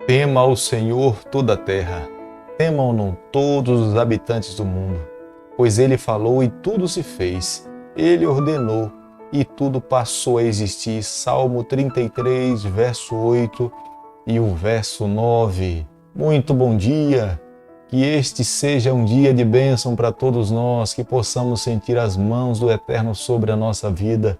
Tema ao Senhor toda a terra, temam-no todos os habitantes do mundo, pois ele falou e tudo se fez, ele ordenou e tudo passou a existir. Salmo 33, verso 8 e o verso 9. Muito bom dia, que este seja um dia de bênção para todos nós, que possamos sentir as mãos do Eterno sobre a nossa vida.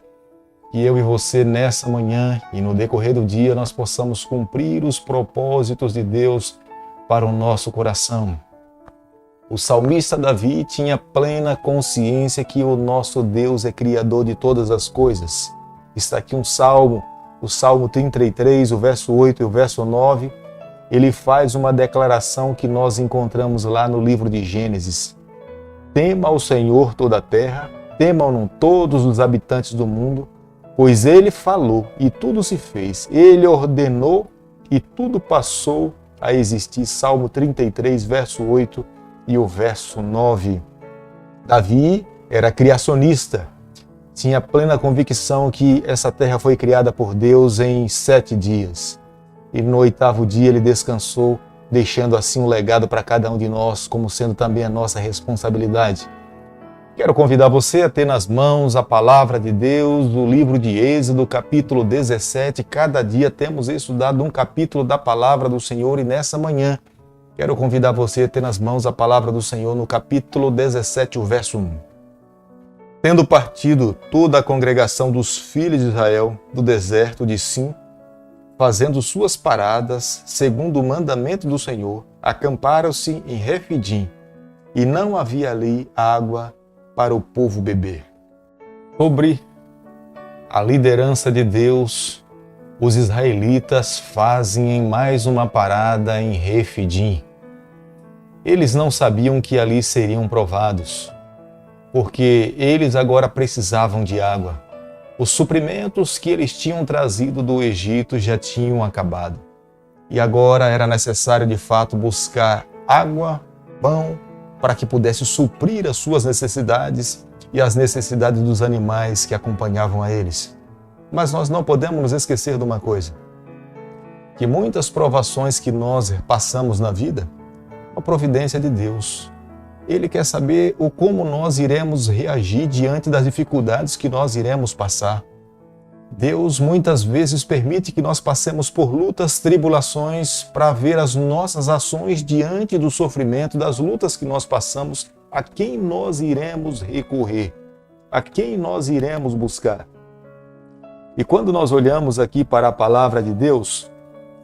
Que eu e você nessa manhã e no decorrer do dia nós possamos cumprir os propósitos de Deus para o nosso coração. O salmista Davi tinha plena consciência que o nosso Deus é criador de todas as coisas. Está aqui um salmo, o Salmo 33, o verso 8 e o verso 9. Ele faz uma declaração que nós encontramos lá no livro de Gênesis. Tema ao Senhor toda a terra, temam-no todos os habitantes do mundo, pois ele falou e tudo se fez, ele ordenou e tudo passou a existir. Salmo 33, verso 8 e o verso 9. Davi era criacionista, tinha plena convicção que essa terra foi criada por Deus em 7 dias. E no 8º dia ele descansou, deixando assim um legado para cada um de nós, como sendo também a nossa responsabilidade. Quero convidar você a ter nas mãos a palavra de Deus, o livro de Êxodo, capítulo 17. Cada dia temos estudado um capítulo da palavra do Senhor e nessa manhã quero convidar você a ter nas mãos a palavra do Senhor no capítulo 17, o verso 1. Tendo partido toda a congregação dos filhos de Israel do deserto de Sim, fazendo suas paradas, segundo o mandamento do Senhor, acamparam-se em Refidim, e não havia ali água para o povo beber. Sobre a liderança de Deus, os israelitas fazem em mais uma parada em Refidim. Eles não sabiam que ali seriam provados, porque eles agora precisavam de água. Os suprimentos que eles tinham trazido do Egito já tinham acabado. E agora era necessário de fato buscar água, pão, para que pudesse suprir as suas necessidades e as necessidades dos animais que acompanhavam a eles. Mas nós não podemos nos esquecer de uma coisa, que muitas provações que nós passamos na vida, a providência de Deus. Ele quer saber como nós iremos reagir diante das dificuldades que nós iremos passar. Deus muitas vezes permite que nós passemos por lutas, tribulações, para ver as nossas ações diante do sofrimento, das lutas que nós passamos, a quem nós iremos recorrer, a quem nós iremos buscar. E quando nós olhamos aqui para a palavra de Deus,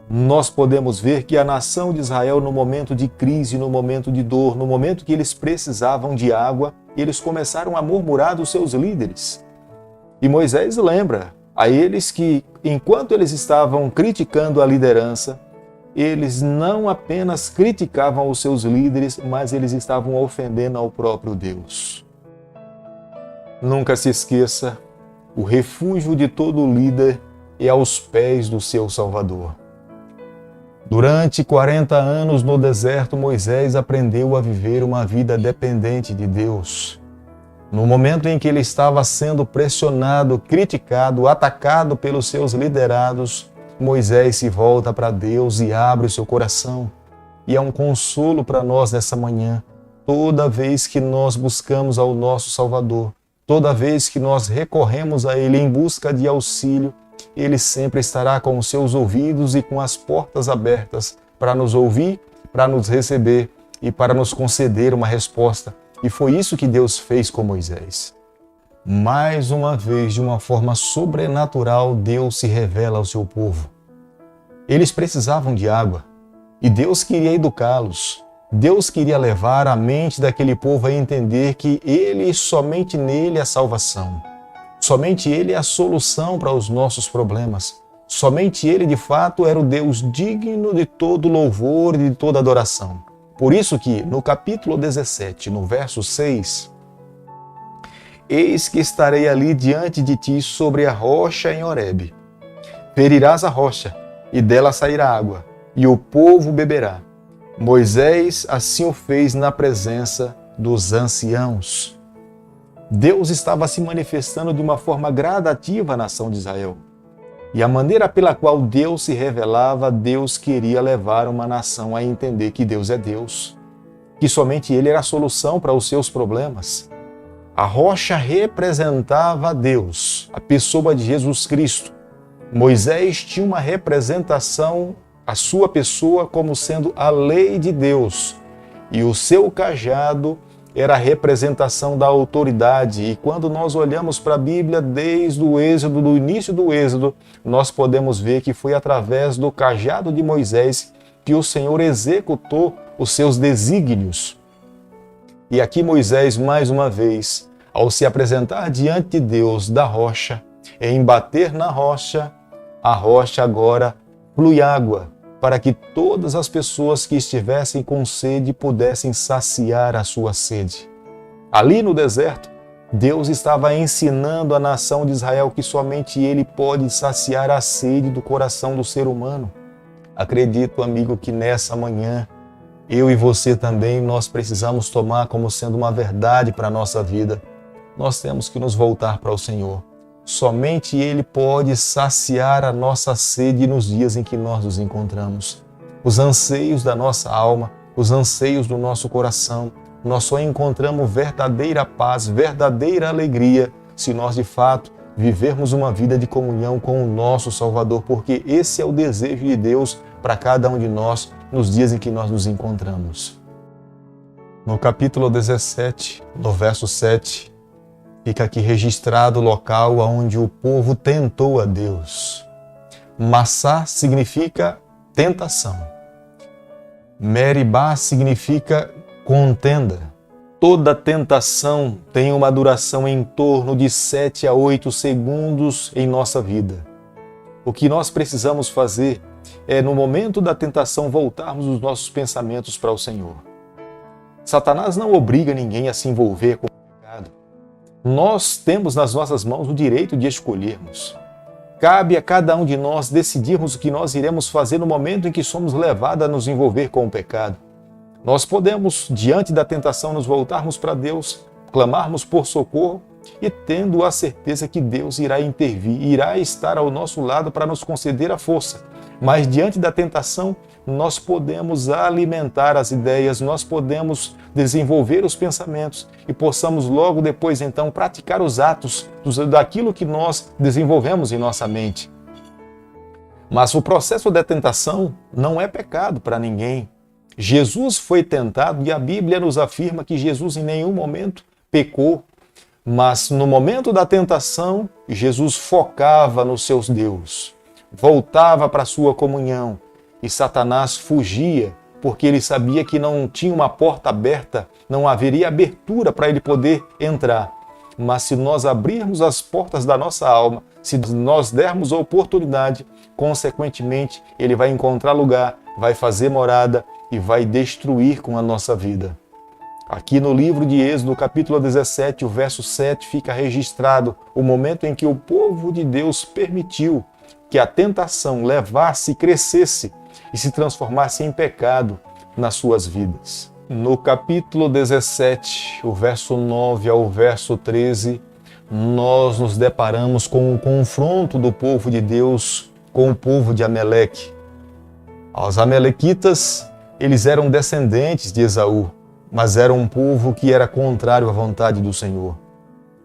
nós podemos ver que a nação de Israel, no momento de crise, no momento de dor, no momento que eles precisavam de água, eles começaram a murmurar dos seus líderes. E Moisés lembra a eles que, enquanto eles estavam criticando a liderança, eles não apenas criticavam os seus líderes, mas eles estavam ofendendo ao próprio Deus. Nunca se esqueça, o refúgio de todo líder é aos pés do seu Salvador. Durante 40 anos no deserto, Moisés aprendeu a viver uma vida dependente de Deus. No momento em que ele estava sendo pressionado, criticado, atacado pelos seus liderados, Moisés se volta para Deus e abre o seu coração. E é um consolo para nós nessa manhã. Toda vez que nós buscamos ao nosso Salvador, toda vez que nós recorremos a Ele em busca de auxílio, Ele sempre estará com os seus ouvidos e com as portas abertas para nos ouvir, para nos receber e para nos conceder uma resposta. E foi isso que Deus fez com Moisés. Mais uma vez, de uma forma sobrenatural, Deus se revela ao seu povo. Eles precisavam de água e Deus queria educá-los. Deus queria levar a mente daquele povo a entender que Ele, somente nele, é a salvação. Somente Ele é a solução para os nossos problemas. Somente Ele, de fato, era o Deus digno de todo louvor e de toda adoração. Por isso que, no capítulo 17, no verso 6, eis que estarei ali diante de ti sobre a rocha em Horebe. Ferirás a rocha, e dela sairá água, e o povo beberá. Moisés assim o fez na presença dos anciãos. Deus estava se manifestando de uma forma gradativa à nação de Israel. E a maneira pela qual Deus se revelava, Deus queria levar uma nação a entender que Deus é Deus, que somente Ele era a solução para os seus problemas. A rocha representava Deus, a pessoa de Jesus Cristo. Moisés tinha uma representação, a sua pessoa, como sendo a lei de Deus. E o seu cajado era a representação da autoridade. E quando nós olhamos para a Bíblia, desde o Êxodo, do início do Êxodo, nós podemos ver que foi através do cajado de Moisés que o Senhor executou os seus desígnios. E aqui Moisés, mais uma vez, ao se apresentar diante de Deus da rocha, em bater na rocha, a rocha agora flui água, para que todas as pessoas que estivessem com sede pudessem saciar a sua sede. Ali no deserto, Deus estava ensinando a nação de Israel que somente Ele pode saciar a sede do coração do ser humano. Acredito, amigo, que nessa manhã, eu e você também, nós precisamos tomar como sendo uma verdade para a nossa vida. Nós temos que nos voltar para o Senhor. Somente Ele pode saciar a nossa sede nos dias em que nós nos encontramos. Os anseios da nossa alma, os anseios do nosso coração, nós só encontramos verdadeira paz, verdadeira alegria, se nós de fato vivermos uma vida de comunhão com o nosso Salvador, porque esse é o desejo de Deus para cada um de nós nos dias em que nós nos encontramos. No capítulo 17, no verso 7, fica aqui registrado o local onde o povo tentou a Deus. Massá significa tentação. Meribá significa contenda. Toda tentação tem uma duração em torno de 7 a 8 segundos em nossa vida. O que nós precisamos fazer é, no momento da tentação, voltarmos os nossos pensamentos para o Senhor. Satanás não obriga ninguém a se envolver com o pecado. Nós temos nas nossas mãos o direito de escolhermos. Cabe a cada um de nós decidirmos o que nós iremos fazer no momento em que somos levados a nos envolver com o pecado. Nós podemos, diante da tentação, nos voltarmos para Deus, clamarmos por socorro e tendo a certeza que Deus irá intervir, irá estar ao nosso lado para nos conceder a força. Mas diante da tentação, nós podemos alimentar as ideias, nós podemos desenvolver os pensamentos e possamos logo depois então praticar os atos daquilo que nós desenvolvemos em nossa mente. Mas o processo da tentação não é pecado para ninguém. Jesus foi tentado e a Bíblia nos afirma que Jesus em nenhum momento pecou. Mas no momento da tentação, Jesus focava nos seus Deus, voltava para a sua comunhão e Satanás fugia, porque ele sabia que não tinha uma porta aberta, não haveria abertura para ele poder entrar. Mas se nós abrirmos as portas da nossa alma, se nós dermos a oportunidade, consequentemente, ele vai encontrar lugar, vai fazer morada e vai destruir com a nossa vida. Aqui no livro de Êxodo, capítulo 17, o verso 7, fica registrado o momento em que o povo de Deus permitiu que a tentação levasse e crescesse e se transformasse em pecado nas suas vidas. No capítulo 17, o verso 9 ao verso 13, nós nos deparamos com o confronto do povo de Deus com o povo de Ameleque. Os amalequitas, eles eram descendentes de Esaú, mas era um povo que era contrário à vontade do Senhor.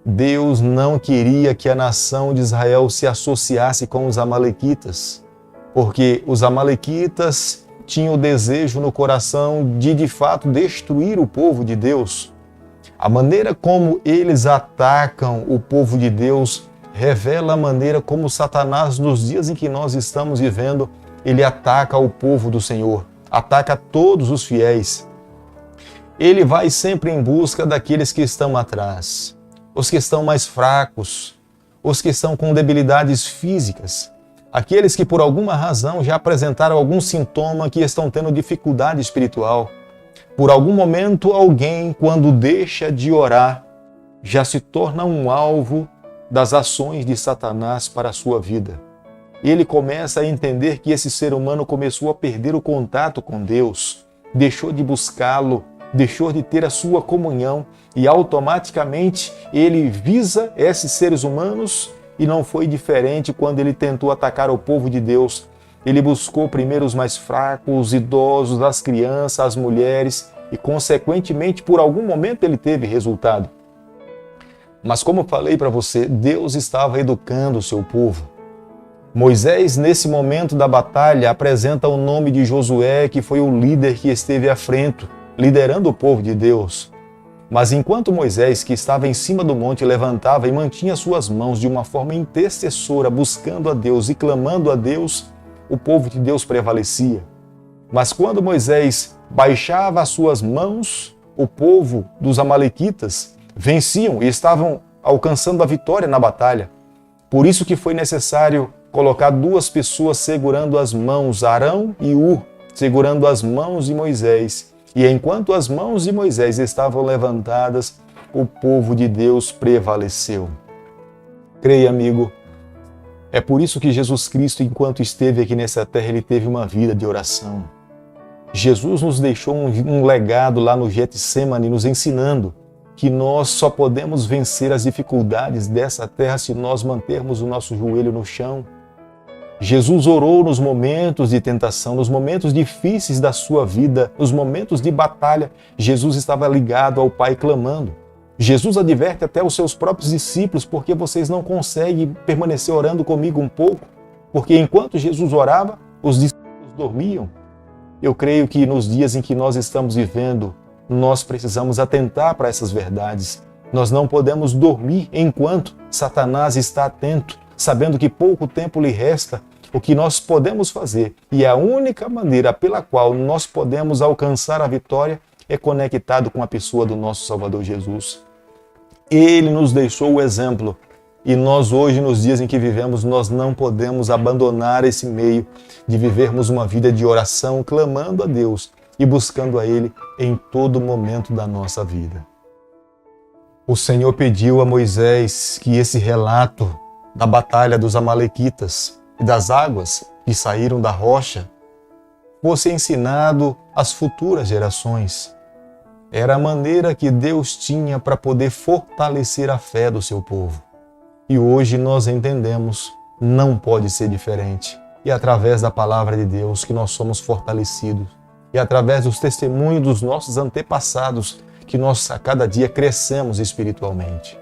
Deus não queria que a nação de Israel se associasse com os amalequitas, porque os amalequitas tinham o desejo no coração de fato, destruir o povo de Deus. A maneira como eles atacam o povo de Deus revela a maneira como Satanás, nos dias em que nós estamos vivendo, ele ataca o povo do Senhor, ataca todos os fiéis. Ele vai sempre em busca daqueles que estão atrás, os que estão mais fracos, os que estão com debilidades físicas, aqueles que por alguma razão já apresentaram algum sintoma que estão tendo dificuldade espiritual. Por algum momento, alguém, quando deixa de orar, já se torna um alvo das ações de Satanás para a sua vida. Ele começa a entender que esse ser humano começou a perder o contato com Deus, deixou de buscá-lo, deixou de ter a sua comunhão e automaticamente ele visa esses seres humanos e não foi diferente quando ele tentou atacar o povo de Deus. Ele buscou primeiro os mais fracos, os idosos, as crianças, as mulheres e, consequentemente, por algum momento ele teve resultado. Mas como falei para você, Deus estava educando o seu povo. Moisés, nesse momento da batalha, apresenta o nome de Josué, que foi o líder que esteve à frente, liderando o povo de Deus. Mas enquanto Moisés, que estava em cima do monte, levantava e mantinha suas mãos de uma forma intercessora, buscando a Deus e clamando a Deus, o povo de Deus prevalecia. Mas quando Moisés baixava as suas mãos, o povo dos amalequitas venciam e estavam alcançando a vitória na batalha. Por isso que foi necessário colocar duas pessoas segurando as mãos, Arão e Hur, segurando as mãos de Moisés. E enquanto as mãos de Moisés estavam levantadas, o povo de Deus prevaleceu. Creia, amigo, é por isso que Jesus Cristo, enquanto esteve aqui nessa terra, ele teve uma vida de oração. Jesus nos deixou um legado lá no Getsemane, nos ensinando que nós só podemos vencer as dificuldades dessa terra se nós mantermos o nosso joelho no chão. Jesus orou nos momentos de tentação, nos momentos difíceis da sua vida, nos momentos de batalha. Jesus estava ligado ao Pai clamando. Jesus adverte até os seus próprios discípulos: porque vocês não conseguem permanecer orando comigo um pouco? Porque enquanto Jesus orava, os discípulos dormiam. Eu creio que nos dias em que nós estamos vivendo, nós precisamos atentar para essas verdades. Nós não podemos dormir enquanto Satanás está atento, sabendo que pouco tempo lhe resta. O que nós podemos fazer, e a única maneira pela qual nós podemos alcançar a vitória, é conectado com a pessoa do nosso Salvador Jesus. Ele nos deixou o exemplo, e nós hoje, nos dias em que vivemos, nós não podemos abandonar esse meio de vivermos uma vida de oração, clamando a Deus e buscando a Ele em todo momento da nossa vida. O Senhor pediu a Moisés que esse relato da batalha dos amalequitas e das águas que saíram da rocha fosse ensinado às futuras gerações. Era a maneira que Deus tinha para poder fortalecer a fé do seu povo. E hoje nós entendemos, não pode ser diferente. E é através da palavra de Deus que nós somos fortalecidos. E através dos testemunhos dos nossos antepassados que nós a cada dia crescemos espiritualmente.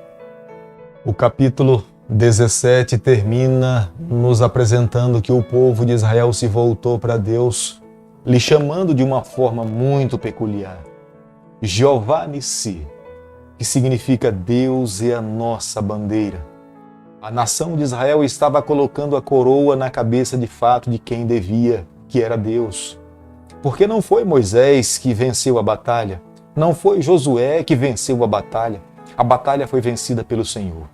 O capítulo 17 termina nos apresentando que o povo de Israel se voltou para Deus, lhe chamando de uma forma muito peculiar. Jeová Nissi, que significa Deus é a nossa bandeira. A nação de Israel estava colocando a coroa na cabeça de fato de quem devia, que era Deus. Porque não foi Moisés que venceu a batalha, não foi Josué que venceu a batalha foi vencida pelo Senhor.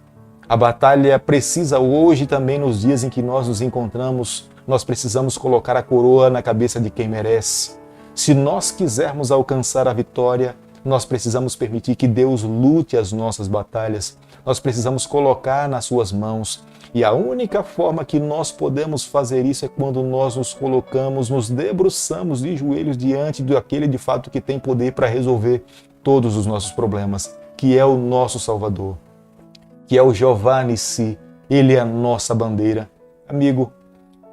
A batalha precisa hoje também, nos dias em que nós nos encontramos, nós precisamos colocar a coroa na cabeça de quem merece. Se nós quisermos alcançar a vitória, nós precisamos permitir que Deus lute as nossas batalhas. Nós precisamos colocar nas suas mãos. E a única forma que nós podemos fazer isso é quando nós nos colocamos, nos debruçamos de joelhos diante daquele de fato que tem poder para resolver todos os nossos problemas, que é o nosso Salvador, que é o Jeová Nissi. Ele é a nossa bandeira. Amigo,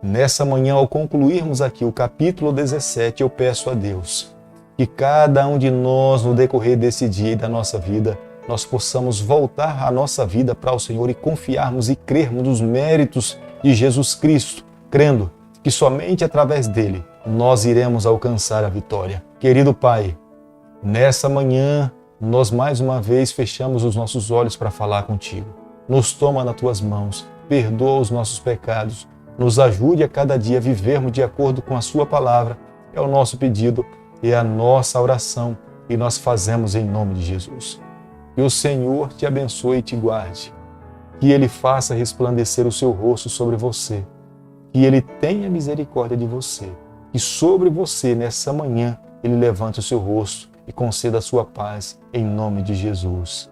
nessa manhã, ao concluirmos aqui o capítulo 17, eu peço a Deus que cada um de nós, no decorrer desse dia e da nossa vida, nós possamos voltar a nossa vida para o Senhor e confiarmos e crermos nos méritos de Jesus Cristo, crendo que somente através dele nós iremos alcançar a vitória. Querido Pai, nessa manhã, nós mais uma vez fechamos os nossos olhos para falar contigo. Nos toma nas tuas mãos, perdoa os nossos pecados, nos ajude a cada dia a vivermos de acordo com a sua palavra. É o nosso pedido e a nossa oração, e nós fazemos em nome de Jesus. Que o Senhor te abençoe e te guarde, que Ele faça resplandecer o seu rosto sobre você, que Ele tenha misericórdia de você, e sobre você nessa manhã Ele levante o seu rosto e conceda a sua paz em nome de Jesus.